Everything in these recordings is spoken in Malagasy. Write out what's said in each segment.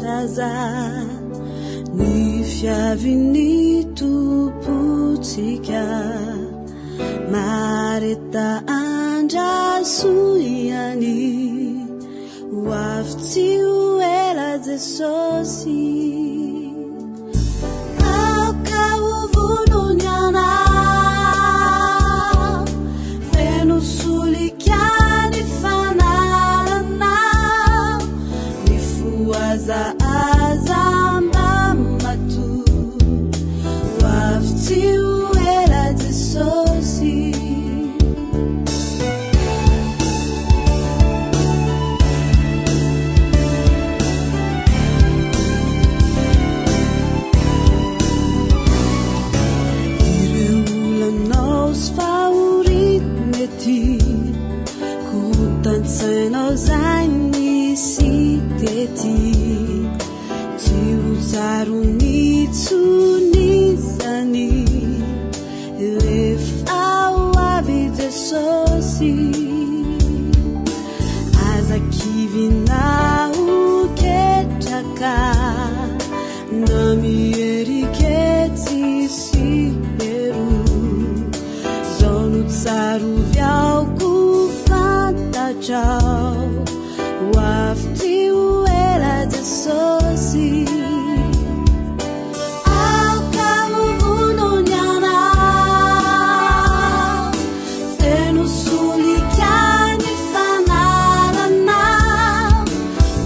saza ny fiavin'ny tompotsika mareta andrasoiany hoavy-tsy ho ela Jesosy aoka hovonony anao feno solikany fananao ny foazaaza mbamato hoavy-tsy ho ela Jesosy Kutantsenao zainy sitety tsy ho tsaronitsonizany rehefa ho avy Jesosy azakivinao ketraka na mieriketsy sy heru zao no tsaroviaoko Ciao, hoavy-tsy ho ela Jesosy aoka hovonony anao feno solikany fanananao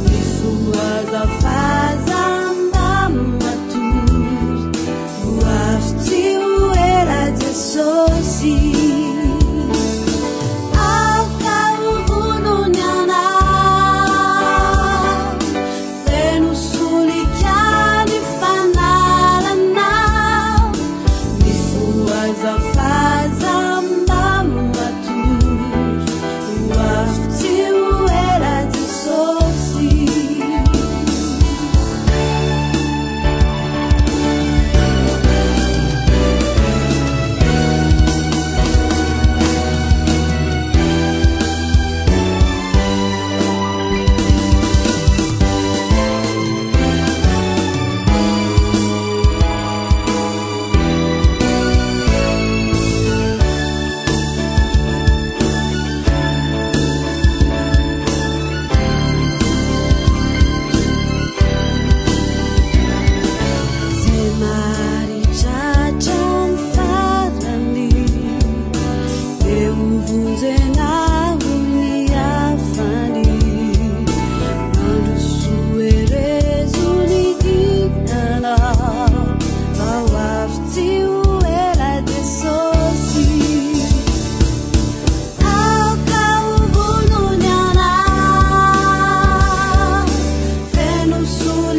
ny foazafaza mbamatory hoavy-tsy ho ela Jesosy Soon